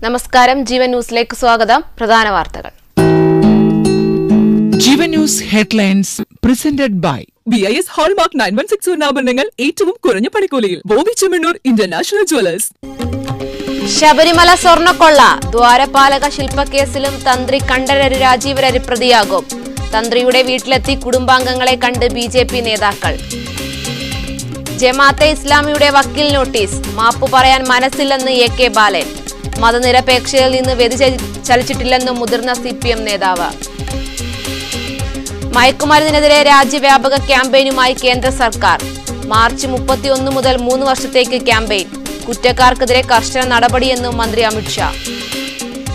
നമസ്കാരം, ജീവൻ ന്യൂസിലേക്ക് സ്വാഗതം. പ്രധാന വാർത്തകൾ. Jeevan news headlines presented by BIS hallmark 9160 ആഭരണങ്ങൾ ഏറ്റവും കുറഞ്ഞ പണിക്കൂലിയിൽ ബോബി ചെമ്മണ്ണൂർ ഇന്റർനാഷണൽ ജ്വല്ലേഴ്സ്. ശബരിമല സ്വർണ്ണക്കൊള്ള ദ്വാരപാലക ശില്പക്കേസിലും തന്ത്രി കണ്ഠരര് രാജീവരര് പ്രതിയാകും. തന്ത്രിയുടെ വീട്ടിലെത്തി കുടുംബാംഗങ്ങളെ കണ്ട് BJP നേതാക്കൾ. ജമാഅത്തെ ഇസ്ലാമിയുടെ വക്കീൽ നോട്ടീസ്, മാപ്പു പറയാൻ മനസ്സില്ലെന്ന് AK ബാലൻ. മതനിരപേക്ഷതയിൽ നിന്ന് വ്യതിചലിച്ചിട്ടില്ലെന്നും മുതിർന്ന CPM നേതാവ്. മയക്കുമരുന്നിനെതിരെ രാജ്യവ്യാപക ക്യാമ്പയിനുമായി കേന്ദ്ര സർക്കാർ. മാർച്ച് 31 മുതൽ 3 വർഷത്തേക്ക് ക്യാമ്പയിൻ. കുറ്റക്കാർക്കെതിരെ കർശന നടപടിയെന്നും മന്ത്രി അമിത്ഷാ.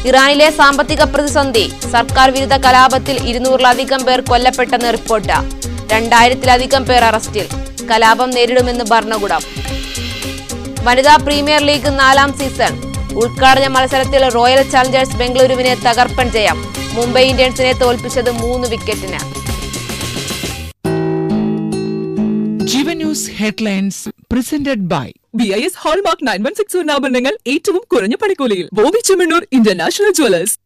ഇറാനിലെ സാമ്പത്തിക പ്രതിസന്ധി, സർക്കാർ വിരുദ്ധ കലാപത്തിൽ 200-ലധികം പേർ കൊല്ലപ്പെട്ടെന്ന് റിപ്പോർട്ട്. 2000-ലധികം പേർ അറസ്റ്റിൽ. കലാപം നേരിടുമെന്ന് ഭരണകൂടം. വനിതാ പ്രീമിയർ ലീഗ് 4ാം സീസൺ. ഉദ്ഘാടന മത്സരത്തിൽ റോയൽ ചാലഞ്ചേഴ്സ് ബംഗളൂരുവിനെ തകർപ്പൻ ജയം. മുംബൈ ഇന്ത്യൻസിനെ തോൽപ്പിച്ചത് 3 വിക്കറ്റിന്. Jeevan news headlines presented by BIS hallmark 9160 ആഭരണങ്ങൾ ഏറ്റവും കുറഞ്ഞ പണിക്കൂലിയിൽ ബോബി ചെമ്മണ്ണൂർ ഇന്റർനാഷണൽ ജ്വല്ലേഴ്സ്.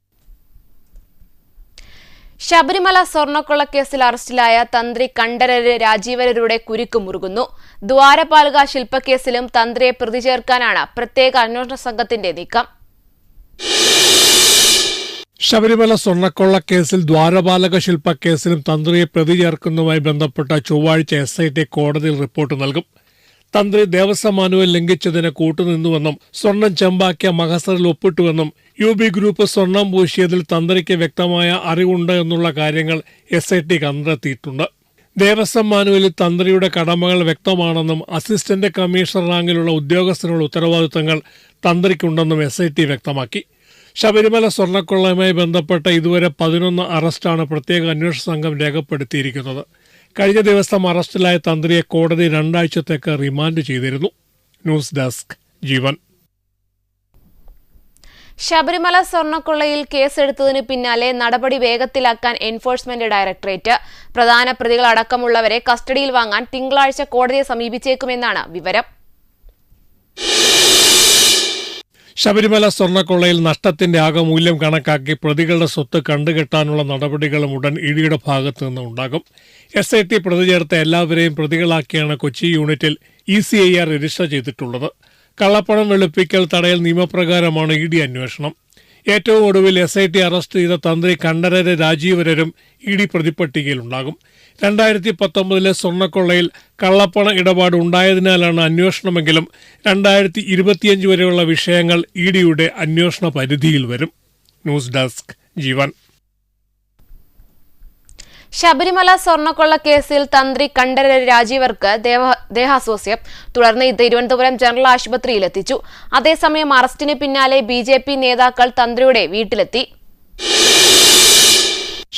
ശബരിമല സ്വർണ്ണക്കൊള്ളക്കേസിൽ അറസ്റ്റിലായ തന്ത്രി കണ്ഠരര് രാജീവരരുടെ കുരുക്ക് മുറുകുന്നു. ദ്വാരപാലക ശില്പക്കേസിലും തന്ത്രിയെ പ്രതി ചേർക്കാനാണ് പ്രത്യേക അന്വേഷണ സംഘത്തിന്റെ നീക്കം. ശബരിമല സ്വർണ്ണക്കൊള്ളക്കേസിൽ ദ്വാരപാലക ശില്പക്കേസിലും തന്ത്രിയെ പ്രതി ചേർക്കുന്നതുമായി ബന്ധപ്പെട്ട ചൊവ്വാഴ്ച SIT കോടതിയിൽ റിപ്പോർട്ട് നൽകും. തന്ത്രി ദേവസ്വം മാനുവൽ ലംഘിച്ചതിന് കൂട്ടുനിന്നുവെന്നും സ്വർണം ചെമ്പാക്കിയ മഹസറിൽ ഒപ്പിട്ടുവെന്നും UB ഗ്രൂപ്പ് സ്വർണം പൂശിയതിൽ തന്ത്രിക്ക് വ്യക്തമായ അറിവുണ്ട് എന്നുള്ള കാര്യങ്ങൾ SIT കണ്ടെത്തിയിട്ടുണ്ട്. ദേവസ്വം മാനുവലിൽ തന്ത്രിയുടെ കടമകൾ വ്യക്തമാണെന്നും അസിസ്റ്റന്റ് കമ്മീഷണർ റാങ്കിലുള്ള ഉദ്യോഗസ്ഥനുള്ള ഉത്തരവാദിത്തങ്ങൾ തന്ത്രിക്കുണ്ടെന്നും SIT വ്യക്തമാക്കി. ശബരിമല സ്വർണ്ണക്കൊള്ളയുമായി ബന്ധപ്പെട്ട ഇതുവരെ 11 അറസ്റ്റാണ് പ്രത്യേക അന്വേഷണ സംഘം രേഖപ്പെടുത്തിയിരിക്കുന്നത്. കഴിഞ്ഞ ദിവസം അറസ്റ്റിലായ തന്ത്രിയെ കോടതി 2 ആഴ്ചത്തേക്ക് റിമാൻഡ് ചെയ്തിരുന്നു. ന്യൂസ് ഡെസ്ക് ജീവൻ. ശബരിമല സ്വർണ്ണക്കൊള്ളയിൽ കേസെടുത്തതിന് പിന്നാലെ നടപടി വേഗത്തിലാക്കാൻ എൻഫോഴ്സ്മെന്റ് ഡയറക്ടറേറ്റ് പ്രധാന പ്രതികളടക്കമുള്ളവരെ കസ്റ്റഡിയിൽ വാങ്ങാൻ തിങ്കളാഴ്ച കോടതിയെ സമീപിച്ചേക്കുമെന്നാണ് വിവരം. ശബരിമല സ്വർണ്ണക്കൊള്ളയിൽ നഷ്ടത്തിന്റെ ആകെ മൂല്യം കണക്കാക്കി പ്രതികളുടെ സ്വത്ത് കണ്ടുകെട്ടാനുള്ള നടപടികളും ഉടൻ EDയുടെ ഭാഗത്തു നിന്ന് ഉണ്ടാകും. SIT പ്രതി ചേർത്ത എല്ലാവരെയും പ്രതികളാക്കിയാണ് കൊച്ചി യൂണിറ്റിൽ ECIR രജിസ്റ്റർ ചെയ്തിട്ടുള്ളത്. കള്ളപ്പണം വെളുപ്പിക്കൽ തടയൽ നിയമപ്രകാരമാണ് ED അന്വേഷണം. ഏറ്റവും ഒടുവിൽ SIT അറസ്റ്റ് ചെയ്ത തന്ത്രി കണ്ഠരര് രാജീവരരും ED പ്രതിപ്പട്ടികയിലുണ്ടാകും. 2019 സ്വർണ്ണക്കൊള്ളയിൽ കള്ളപ്പണ ഇടപാട് ഉണ്ടായതിനാലാണ് അന്വേഷണമെങ്കിലും 2025 വരെയുള്ള വിഷയങ്ങൾ EDയുടെ അന്വേഷണ പരിധിയിൽ വരും. ന്യൂസ് ഡെസ്ക് ജീവൻ. ശബരിമല സ്വർണ്ണക്കൊള്ള കേസിൽ തന്ത്രി കണ്ഠരര് രാജീവർക്ക് ദേഹാസ്വാസ്യം. തുടർന്ന് തിരുവനന്തപുരം ജനറൽ ആശുപത്രിയിൽ എത്തിച്ചു. അതേസമയം അറസ്റ്റിന് പിന്നാലെ BJP നേതാക്കൾ തന്ത്രിയുടെ വീട്ടിലെത്തി.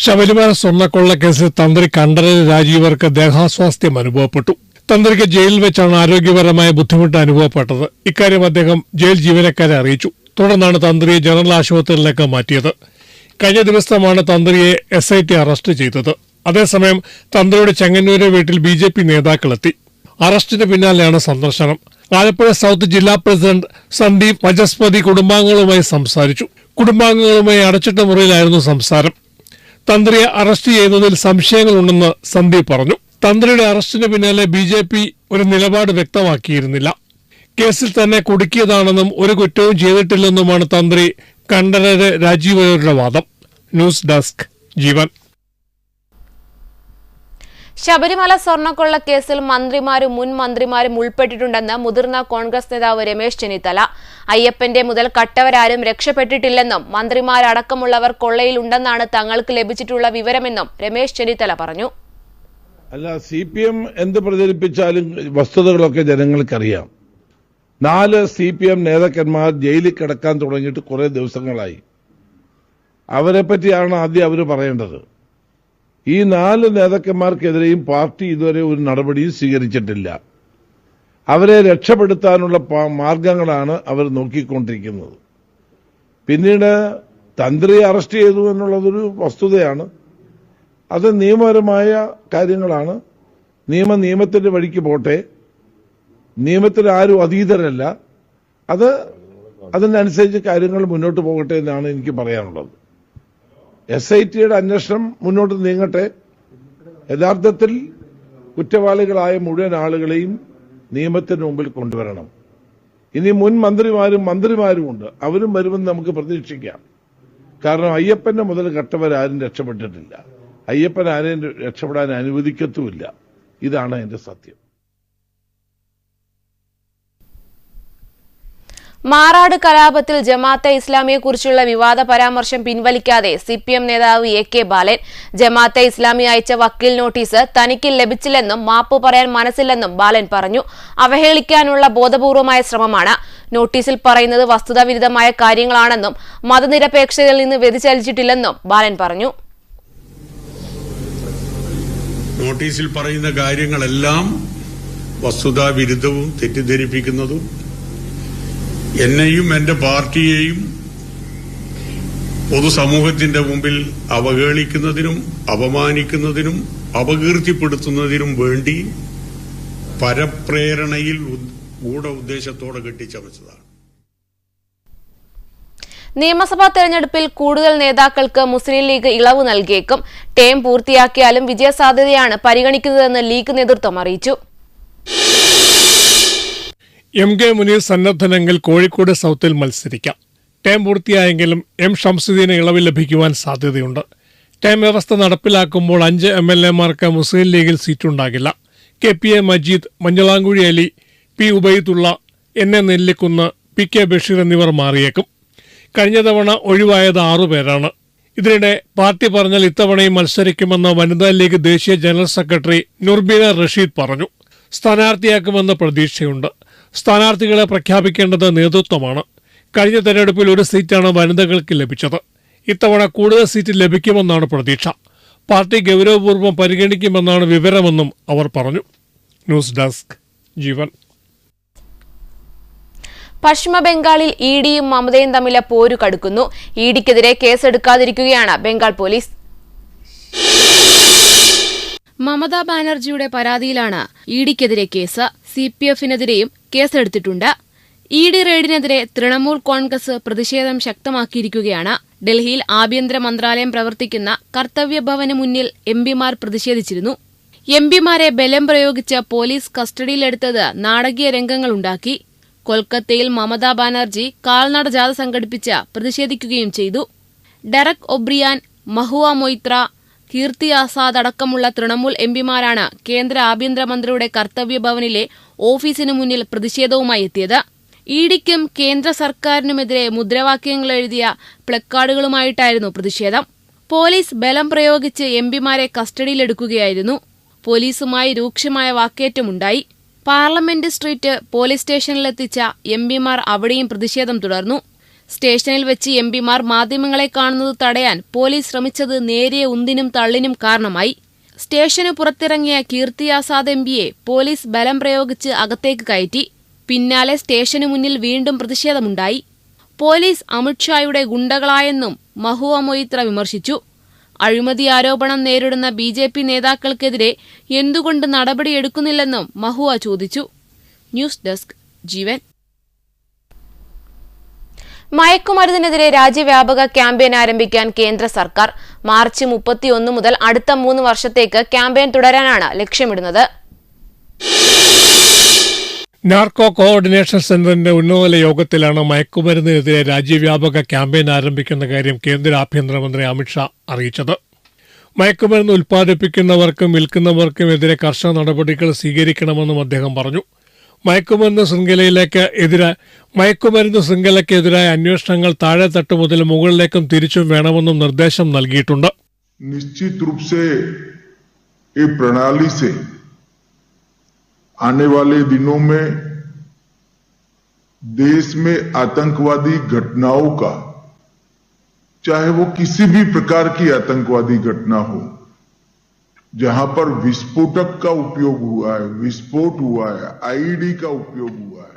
ശബരിമല സ്വർണ്ണക്കൊള്ള കേസിൽ തന്ത്രി കണ്ഠരര് രാജീവർക്ക് ദേഹാസ്വാസ്ഥ്യം അനുഭവപ്പെട്ടു. തന്ത്രിക്ക് ജയിലിൽ വെച്ചാണ് ആരോഗ്യപരമായ ബുദ്ധിമുട്ട് അനുഭവപ്പെട്ടത്. ഇക്കാര്യം അദ്ദേഹം ജയിൽ ജീവനക്കാരെ അറിയിച്ചു. തുടർന്നാണ് തന്ത്രിയെ ജനറൽ ആശുപത്രിയിലേക്ക് മാറ്റിയത്. കഴിഞ്ഞ ദിവസമാണ് തന്ത്രിയെ SIT അറസ്റ്റ് ചെയ്തത്. അതേസമയം തന്ത്രിയുടെ ചെങ്ങന്നൂരെ വീട്ടിൽ BJP നേതാക്കളെത്തി. അറസ്റ്റിന് പിന്നാലെയാണ് സന്ദർശനം. ആലപ്പുഴ സൗത്ത് ജില്ലാ പ്രസിഡന്റ് സന്ദീപ് വചസ്പതി കുടുംബാംഗങ്ങളുമായി സംസാരിച്ചു. കുടുംബാംഗങ്ങളുമായി അടച്ചിട്ട മുറിയിലായിരുന്നു സംസാരം. തന്ത്രിയെ അറസ്റ്റ് ചെയ്യുന്നതിൽ സംശയങ്ങളുണ്ടെന്ന് സന്ദീപ് പറഞ്ഞു. തന്ത്രിയുടെ അറസ്റ്റിന് പിന്നാലെ BJP ഒരു നിലപാട് വ്യക്തമാക്കിയിരുന്നില്ല. കേസിൽ തന്നെ കുടുക്കിയതാണെന്നും ഒരു കുറ്റവും ചെയ്തിട്ടില്ലെന്നുമാണ് തന്ത്രി കണ്ഠരര് രാജീവരുടെ വാദം. ന്യൂസ് ഡെസ്ക് ജീവൻ. ശബരിമല സ്വർണ്ണക്കൊള്ള കേസിൽ മന്ത്രിമാരും മുൻ മന്ത്രിമാരും ഉൾപ്പെട്ടിട്ടുണ്ടെന്ന് മുതിർന്ന കോൺഗ്രസ് നേതാവ് രമേശ് ചെന്നിത്തല. അയ്യപ്പന്റെ മുതൽ കട്ടവരാരും രക്ഷപ്പെട്ടിട്ടില്ലെന്നും മന്ത്രിമാരടക്കമുള്ളവർ കൊള്ളയിലുണ്ടെന്നാണ് തങ്ങൾക്ക് ലഭിച്ചിട്ടുള്ള വിവരമെന്നും രമേശ് ചെന്നിത്തല പറഞ്ഞു. അല്ല, CPM എന്ത് പ്രചരിപ്പിച്ചാലും വസ്തുതകളൊക്കെ ജനങ്ങൾക്കറിയാം. 4 CPM നേതാക്കന്മാർ ജയിലിൽ കിടക്കാൻ തുടങ്ങിയിട്ട് കുറെ ദിവസങ്ങളായി. അവരെ പറ്റിയാണ് ആദ്യം അവർ പറയേണ്ടത്. ഈ 4 നേതാക്കന്മാർക്കെതിരെയും പാർട്ടി ഇതുവരെ ഒരു നടപടിയും സ്വീകരിച്ചിട്ടില്ല. അവരെ രക്ഷപ്പെടുത്താനുള്ള മാർഗങ്ങളാണ് അവർ നോക്കിക്കൊണ്ടിരിക്കുന്നത്. പിന്നീട് തന്ത്രിയെ അറസ്റ്റ് ചെയ്തു എന്നുള്ളതൊരു വസ്തുതയാണ്. അത് നിയമപരമായ കാര്യങ്ങളാണ്. നിയമത്തിന്റെ വഴിക്ക് പോട്ടെ. നിയമത്തിൽ ആരും അതീതരല്ല. അത് അതിനനുസരിച്ച് കാര്യങ്ങൾ മുന്നോട്ട് പോകട്ടെ എന്നാണ് എനിക്ക് പറയാനുള്ളത്. SITയുടെ അന്വേഷണം മുന്നോട്ട് നീങ്ങട്ടെ. യഥാർത്ഥത്തിൽ കുറ്റവാളികളായ മുഴുവൻ ആളുകളെയും നിയമത്തിന് മുമ്പിൽ കൊണ്ടുവരണം. ഇനി മുൻ മന്ത്രിമാരുമുണ്ട്, അവരും വരുമെന്ന് നമുക്ക് പ്രതീക്ഷിക്കാം. കാരണം അയ്യപ്പന്റെ മുതൽ കട്ടവരാരും രക്ഷപ്പെട്ടിട്ടില്ല. അയ്യപ്പൻ ആരെയും രക്ഷപ്പെടാൻ അനുവദിക്കത്തുമില്ല. ഇതാണ് എന്റെ സത്യം. മാറാട് കലാപത്തിൽ ജമാഅത്തെ ഇസ്ലാമിയെക്കുറിച്ചുള്ള വിവാദ പരാമർശം പിൻവലിക്കാതെ CPM നേതാവ് AK ബാലൻ. ജമാഅത്തെ ഇസ്ലാമി അയച്ച വക്കീൽ നോട്ടീസ് തനിക്ക് ലഭിച്ചില്ലെന്നും മാപ്പ് പറയാൻ മനസ്സില്ലെന്നും ബാലൻ പറഞ്ഞു. അവഹേളിക്കാനുള്ള ബോധപൂർവമായ ശ്രമമാണ്. നോട്ടീസിൽ പറയുന്നത് വസ്തുതാവിരുദ്ധമായ കാര്യങ്ങളാണെന്നും മതനിരപേക്ഷതയിൽ നിന്ന് വ്യതിചലിച്ചിട്ടില്ലെന്നും ബാലൻ പറഞ്ഞു. നോട്ടീസിൽ പറയുന്ന കാര്യങ്ങളെല്ലാം വസ്തുതാവിരുദ്ധവും തെറ്റിദ്ധരിപ്പിക്കുന്നതും എന്നെയും എന്റെ പാർട്ടിയെയും പൊതുസമൂഹത്തിന്റെ മുമ്പിൽ അവഹേളിക്കുന്നതിനും അപമാനിക്കുന്നതിനും അപകീർത്തിപ്പെടുത്തുന്നതിനും വേണ്ടി പരപ്രേരണയിൽ ഗൂഢ ഉദ്ദേശത്തോടെ കെട്ടിച്ചമച്ചതാണ്. നിയമസഭാ തെരഞ്ഞെടുപ്പിൽ കൂടുതൽ നേതാക്കൾക്ക് മുസ്ലിം ലീഗ് ഇളവ് നൽകിയേക്കും. ടേം പൂർത്തിയാക്കിയാലും വിജയസാധ്യതയാണ് പരിഗണിക്കുന്നതെന്ന് ലീഗ് നേതൃത്വം അറിയിച്ചു. MK മുനീർ സന്നദ്ധനെങ്കിൽ കോഴിക്കോട് സൌത്തിൽ മത്സരിക്കാം. ടേം പൂർത്തിയായെങ്കിലും M ഷംസുദ്ദീന് ഇളവ് ലഭിക്കുവാൻ സാധ്യതയുണ്ട്. ടേം വ്യവസ്ഥ നടപ്പിലാക്കുമ്പോൾ 5 MLAമാർക്ക് മുസ്ലിം ലീഗിൽ സീറ്റുണ്ടാകില്ല. KPA Majeed, Manjalamkuzhi Ali, P Ubaidullah, NA Nellikunnu, PK Basheer എന്നിവർ മാറിയേക്കും. കഴിഞ്ഞ തവണ ഒഴിവായത് 6 പേരാണ്. ഇതിനിടെ പാർട്ടി പറഞ്ഞാൽ ഇത്തവണയും മത്സരിക്കുമെന്ന് വനിതാ ലീഗ് ദേശീയ ജനറൽ സെക്രട്ടറി നുർബീന റഷീദ് പറഞ്ഞു. സ്ഥാനാർത്ഥിയാക്കുമെന്ന് പ്രതീക്ഷയുണ്ട്. സ്ഥാനാർത്ഥികളെ പ്രഖ്യാപിക്കേണ്ടത് നേതൃത്വമാണ്. കഴിഞ്ഞ തെരഞ്ഞെടുപ്പിൽ 1 സീറ്റാണ് വനിതകൾക്ക് ലഭിച്ചത്. ഇത്തവണ കൂടുതൽ സീറ്റ് ലഭിക്കുമെന്നാണ് പ്രതീക്ഷ. പാർട്ടി ഗൗരവപൂർവ്വം പരിഗണിക്കുമെന്നാണ് വിവരമെന്നും അവർ പറഞ്ഞു. ന്യൂസ് ഡെസ്ക് ജീവൻ. പശ്ചിമബംഗാളിൽ ഇഡിയും മമതയും തമ്മിലെ പോരു കടുക്കുന്നു. ഇഡിക്കെതിരെ കേസെടുക്കാതിരിക്കുകയാണ് ബംഗാൾ പോലീസ്. മമതാ ബാനർജിയുടെ പരാതിയിലാണ് ഇഡിക്കെതിരെ കേസ്. CPFനെതിരെയും കേസെടുത്തിട്ടുണ്ട്. ഇഡി റെയ്ഡിനെതിരെ തൃണമൂൽ കോൺഗ്രസ് പ്രതിഷേധം ശക്തമാക്കിയിരിക്കുകയാണ്. ഡൽഹിയിൽ ആഭ്യന്തര മന്ത്രാലയം പ്രവർത്തിക്കുന്ന കർത്തവ്യഭവന് മുന്നിൽ MPമാർ പ്രതിഷേധിച്ചിരുന്നു. MPമാരെ ബലം പ്രയോഗിച്ച് പോലീസ് കസ്റ്റഡിയിലെടുത്തത് നാടകീയ രംഗങ്ങളുണ്ടാക്കി. കൊൽക്കത്തയിൽ മമതാ ബാനർജി കാൽനട ജാഥ സംഘടിപ്പിച്ച് പ്രതിഷേധിക്കുകയും ചെയ്തു. ഡെറക് ഒബ്രിയാൻ, മഹുവ മൊയ്ത്ര, കീർത്തി ആസാദ് അടക്കമുള്ള തൃണമൂൽ MPമാരാണ് കേന്ദ്ര ആഭ്യന്തരമന്ത്രിയുടെ കർത്തവ്യഭവനിലെ ഓഫീസിനു മുന്നിൽ പ്രതിഷേധവുമായി എത്തിയത്. ഇഡിക്കും കേന്ദ്ര സർക്കാരിനുമെതിരെ മുദ്രാവാക്യങ്ങൾ എഴുതിയ പ്ലക്കാർഡുകളുമായിട്ടായിരുന്നു പ്രതിഷേധം. പോലീസ് ബലം പ്രയോഗിച്ച് MPമാരെ കസ്റ്റഡിയിലെടുക്കുകയായിരുന്നു. പോലീസുമായി രൂക്ഷമായ വാക്കേറ്റമുണ്ടായി. പാർലമെന്റ് സ്ട്രീറ്റ് പോലീസ് സ്റ്റേഷനിലെത്തിച്ച MPമാർ അവിടെയും പ്രതിഷേധം തുടർന്നു. സ്റ്റേഷനിൽ വെച്ച് MPമാർ മാധ്യമങ്ങളെ കാണുന്നത് തടയാൻ പോലീസ് ശ്രമിച്ചത് നേരിയ ഉന്തിനും തള്ളിനും കാരണമായി. സ്റ്റേഷനു പുറത്തിറങ്ങിയ കീർത്തി ആസാദ് MPയെ പോലീസ് ബലം പ്രയോഗിച്ച് അകത്തേക്ക് കയറ്റി. പിന്നാലെ സ്റ്റേഷനു മുന്നിൽ വീണ്ടും പ്രതിഷേധമുണ്ടായി. പോലീസ് അമിത്ഷായുടെ ഗുണ്ടകളായെന്നും മഹുവ മൊയ്ത്ര വിമർശിച്ചു. അഴിമതി ആരോപണം നേരിടുന്ന BJP നേതാക്കൾക്കെതിരെ എന്തുകൊണ്ട് നടപടിയെടുക്കുന്നില്ലെന്നും മഹുവ ചോദിച്ചു. ന്യൂസ് ഡെസ്ക് ജീവൻ. മയക്കുമരുന്നിനെതിരെ രാജ്യവ്യാപക ക്യാമ്പയിൻ ആരംഭിക്കാൻ കേന്ദ്ര സർക്കാർ. മാർച്ച് 31 മുതൽ അടുത്ത 3 വർഷത്തേക്ക് ക്യാമ്പയിൻ തുടരാനാണ് ലക്ഷ്യമിടുന്നത്. നാർക്കോ കോർഡിനേഷൻ സെന്ററിന്റെ ഉന്നതതല യോഗത്തിലാണ് മയക്കുമരുന്നിനെതിരെ രാജ്യവ്യാപക ക്യാമ്പയിൻ ആരംഭിക്കുന്ന കാര്യം കേന്ദ്ര ആഭ്യന്തരമന്ത്രി അമിത്ഷാ അറിയിച്ചത്. മയക്കുമരുന്ന് ഉൽപ്പാദിപ്പിക്കുന്നവർക്കും വിൽക്കുന്നവർക്കും എതിരെ കർശന നടപടികൾ സ്വീകരിക്കണമെന്നും അദ്ദേഹം പറഞ്ഞു. മയക്കുമരുന്ന് ശൃംഖലയ്ക്കെതിരായ അന്വേഷണങ്ങൾ താഴെത്തട്ട് മുതൽ മുകളിലേക്കും തിരിച്ചും വേണമെന്നും നിർദ്ദേശം നൽകിയിട്ടുണ്ട്. निश्चित रूप से ये प्रणाली से आने वाले दिनों में देश में आतंकवादी घटनाओं का, चाहे वो किसी भी प्रकार की आतंकवादी घटना हो, जहां पर विस्फोटक का उपयोग हुआ है, विस्फोट हुआ है, आईडी का उपयोग हुआ है.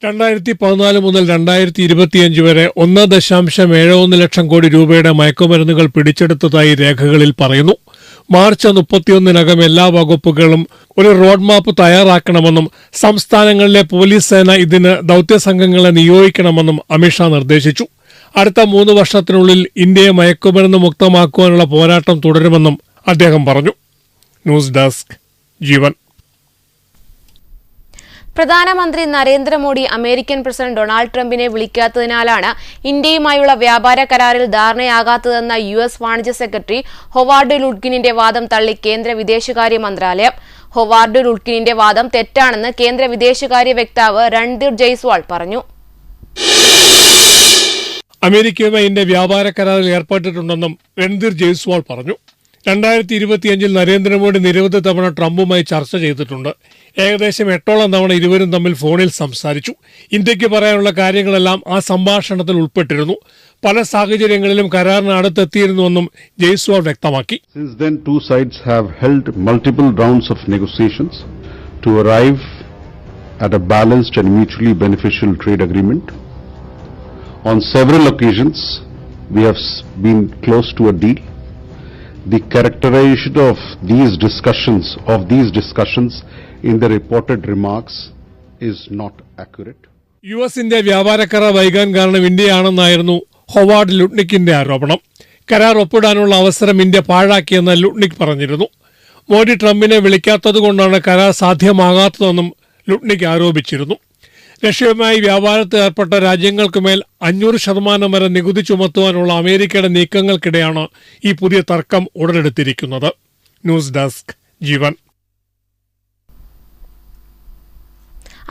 2014 മുതൽ 2025 വരെ 1.71 ലക്ഷം കോടി രൂപയുടെ മയക്കുമരുന്നുകൾ പിടിച്ചെടുത്തതായി രേഖകളിൽ പറയുന്നു. മാർച്ച് 31-നകം എല്ലാ വകുപ്പുകളും ഒരു റോഡ് മാപ്പ് തയ്യാറാക്കണമെന്നും സംസ്ഥാനങ്ങളിലെ പോലീസ് സേന ഇതിന് ദൌത്യസംഘങ്ങളെ നിയോഗിക്കണമെന്നും അമിത്ഷാ നിർദ്ദേശിച്ചു. അടുത്ത 3 വർഷത്തിനുള്ളിൽ ഇന്ത്യയെ മയക്കുമരുന്ന് മുക്തമാക്കുവാനുള്ള പോരാട്ടം തുടരുമെന്നും അദ്ദേഹം പറഞ്ഞു. ന്യൂസ് ഡെസ്ക് ജീവൻ. പ്രധാനമന്ത്രി നരേന്ദ്രമോദി അമേരിക്കൻ പ്രസിഡന്റ് ഡൊണാൾഡ് ട്രംപിനെ വിളിക്കാത്തതിനാലാണ് ഇന്ത്യയുമായുള്ള വ്യാപാര കരാറിൽ ധാരണയാകാത്തതെന്ന US വാണിജ്യ സെക്രട്ടറി ഹൊവാർഡ് ലുഡ്കിനിന്റെ വാദം തള്ളി കേന്ദ്ര വിദേശകാര്യ മന്ത്രാലയം. ഹൊവാർഡ് ലുഡ്കിനിന്റെ വാദം തെറ്റാണെന്ന് കേന്ദ്ര വിദേശകാര്യ വക്താവ് രൺധീർ ജയ്സ്വാൾ പറഞ്ഞു. അമേരിക്കയുമായി ഇന്ത്യ വ്യാപാര കരാറിൽ ഏർപ്പെട്ടിട്ടുണ്ടെന്നും രൺധീർ ജയ്സ്വാൾ പറഞ്ഞു. 2025 നരേന്ദ്രമോദി നിരവധി തവണ ട്രംപുമായി ചർച്ച ചെയ്തിട്ടുണ്ട്. ഏകദേശം 8ഓളം തവണ ഇരുവരും തമ്മിൽ ഫോണിൽ സംസാരിച്ചു. ഇന്ത്യക്ക് പറയാനുള്ള കാര്യങ്ങളെല്ലാം ആ സംഭാഷണത്തിൽ ഉൾപ്പെട്ടിരുന്നു. പല സാഹചര്യങ്ങളിലും കരാറിന് അടുത്തെത്തിയിരുന്നുവെന്നും ജയ്സ്വാൾ വ്യക്തമാക്കി. Since then, two sides have held multiple rounds of negotiations to arrive at a balanced and mutually beneficial trade agreement. On several occasions, we have been close to a deal. The characterization of these discussions in the reported remarks is not accurate. US India വ്യാപാര കരാർ വൈകാൻ കാരണം ഇന്ത്യയാണെന്നായിരുന്നു Howard ലുഡ്നിക്കിന്റെ ആരോപണം. കരാർ ഒപ്പിടാനുള്ള അവസരം India പാഴാക്കിയെന്ന് ലുഡ്നിക് പറഞ്ഞിരുന്നു. മോദി ട്രംപിനെ വിളിക്കാത്തതുകൊണ്ടാണ് കരാർ സാധ്യമാകാത്തതെന്നും ലുഡ്നിക് ആരോപിച്ചിരുന്നു. റഷ്യയുമായി വ്യാപാരത്തിൽ ഏർപ്പെട്ട രാജ്യങ്ങൾക്കുമേൽ 500% വരെ നികുതി ചുമത്തുവാനുള്ള അമേരിക്കയുടെ നീക്കങ്ങൾക്കിടെയാണ് ഈ പുതിയ തർക്കം ഉടലെടുത്തിരിക്കുന്നത്. ന്യൂസ് ഡെസ്ക് ജീവൻ.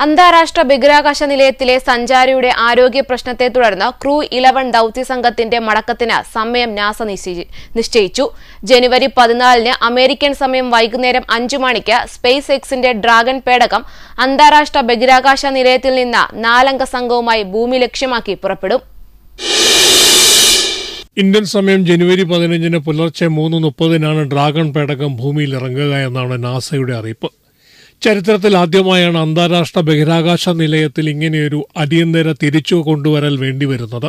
അന്താരാഷ്ട്ര ബഹിരാകാശ നിലയത്തിലെ സഞ്ചാരിയുടെ ആരോഗ്യ പ്രശ്നത്തെ തുടർന്ന് ക്രൂ 11 ദൌത്യസംഘത്തിന്റെ മടക്കത്തിന് സമയം നാസ നിശ്ചയിച്ചു. ജനുവരി 14-ന് അമേരിക്കൻ സമയം വൈകുന്നേരം 5 മണിക്ക് സ്പേസ് എക്സിന്റെ ഡ്രാഗൺ പേടകം അന്താരാഷ്ട്ര ബഹിരാകാശ നിലയത്തിൽ നിന്ന് 4 അംഗ സംഘവുമായി ഭൂമി ലക്ഷ്യമാക്കി പുറപ്പെടും. ഇന്ത്യൻ സമയം ജനുവരി 15-ന് പുലർച്ചെ 3:30-നാണ് ഡ്രാഗൺ പേടകം ഭൂമിയിൽ ഇറങ്ങുക എന്നാണ് നാസയുടെ അറിയിപ്പ്. ചരിത്രത്തിൽ ആദ്യമായാണ് അന്താരാഷ്ട്ര ബഹിരാകാശ നിലയത്തിൽ ഇങ്ങനെയൊരു അടിയന്തര തിരിച്ചു കൊണ്ടുവരൽ വേണ്ടിവരുന്നത്.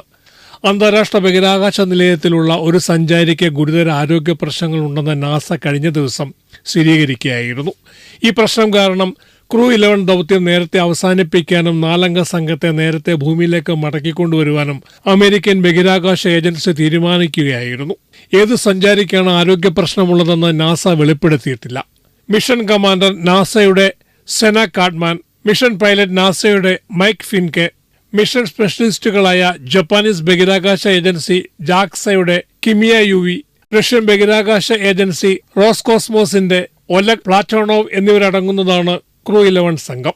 അന്താരാഷ്ട്ര ബഹിരാകാശ നിലയത്തിലുള്ള ഒരു സഞ്ചാരിക്ക് ഗുരുതര ആരോഗ്യ പ്രശ്നങ്ങളുണ്ടെന്ന് നാസ കഴിഞ്ഞ ദിവസം സ്ഥിരീകരിക്കുകയായിരുന്നു. ഈ പ്രശ്നം കാരണം ക്രൂ 11 ദൌത്യം നേരത്തെ അവസാനിപ്പിക്കാനും 4 അംഗ സംഘത്തെ നേരത്തെ ഭൂമിയിലേക്ക് മടക്കിക്കൊണ്ടുവരുവാനും അമേരിക്കൻ ബഹിരാകാശ ഏജൻസി തീരുമാനിക്കുകയായിരുന്നു. ഏത് സഞ്ചാരിക്കാണ് ആരോഗ്യ പ്രശ്നമുള്ളതെന്ന് നാസ വെളിപ്പെടുത്തിയിട്ടില്ല. മിഷൻ കമാൻഡർ നാസയുടെ സെന കാഡ്മാൻ, മിഷൻ പൈലറ്റ് നാസയുടെ മൈക്ക് ഫിൻകെ, മിഷൻ സ്പെഷ്യലിസ്റ്റുകളായ ജപ്പാനീസ് ബഹിരാകാശ ഏജൻസി ജാക്സയുടെ കിമിയ യുവി, റഷ്യൻ ബഹിരാകാശ ഏജൻസി റോസ്കോസ്മോസിന്റെ ഒലെഗ് പ്ലാറ്റോണോവ് എന്നിവരടങ്ങുന്നതാണ് ക്രൂ 11 സംഘം.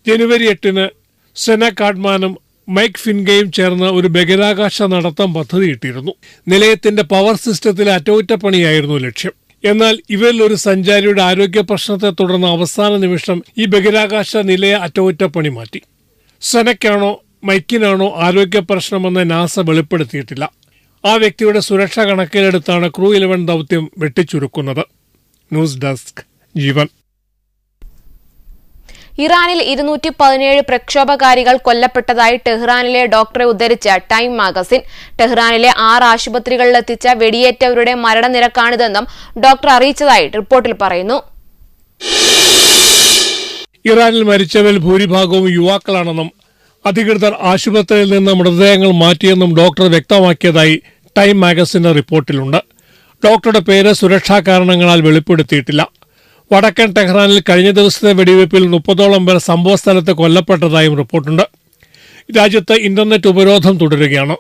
ജനുവരി 8-ന് സെന കാഡ്മാനും മൈക്ക് ഫിൻകയും ചേർന്ന് ഒരു ബഹിരാകാശ നടത്തം പദ്ധതിയിട്ടിരുന്നു. നിലയത്തിന്റെ പവർ സിസ്റ്റത്തിലെ അറ്റകുറ്റപ്പണിയായിരുന്നു ലക്ഷ്യം. എന്നാൽ ഇവരിൽ ഒരു സഞ്ചാരിയുടെ ആരോഗ്യ പ്രശ്നത്തെ തുടർന്ന് അവസാന നിമിഷം ഈ ബഹിരാകാശ നിലയ അറ്റകുറ്റപ്പണി മാറ്റി. സെനയ്ക്കാണോ മൈക്കിനാണോ ആരോഗ്യ പ്രശ്നമെന്ന് നാസ വെളിപ്പെടുത്തിയിട്ടില്ല. ആ വ്യക്തിയുടെ സുരക്ഷ കണക്കിലെടുത്താണ് ക്രൂ 11 ദൌത്യം വെട്ടിച്ചുരുക്കുന്നത്. ന്യൂസ് ഡെസ്ക് ജീവൻ. ഇറാനിൽ 217 പ്രക്ഷോഭകാരികൾ കൊല്ലപ്പെട്ടതായി ടെഹ്റാനിലെ ഡോക്ടറെ ഉദ്ധരിച്ച ടൈം മാഗസിൻ. ടെഹ്റാനിലെ 6 ആശുപത്രികളിലെത്തിച്ച വെടിയേറ്റവരുടെ മരണനിരക്കാണിതെന്നും ഡോക്ടർ അറിയിച്ചതായി റിപ്പോർട്ടിൽ പറയുന്നു. ഇറാനിൽ മരിച്ചവരിൽ ഭൂരിഭാഗവും യുവാക്കളാണെന്നും അധികൃതർ ആശുപത്രിയിൽ നിന്ന് മൃതദേഹങ്ങൾ മാറ്റിയെന്നും ഡോക്ടർ വ്യക്തമാക്കിയതായി ടൈം മാഗസിന്റെ റിപ്പോർട്ടിലുണ്ട്. ഡോക്ടറുടെ പേര് സുരക്ഷാ കാരണങ്ങളാൽ വെളിപ്പെടുത്തിയിട്ടില്ല. വടക്കൻ ടെഹ്റാനിൽ കഴിഞ്ഞ ദിവസത്തെ വെടിവയ്പിൽ 30ഓളം പേർ സംഭവസ്ഥലത്ത് കൊല്ലപ്പെട്ടതായും റിപ്പോർട്ടുണ്ട്. രാജ്യത്ത് ഇന്റർനെറ്റ് ഉപരോധം തുടരുകയാണ്.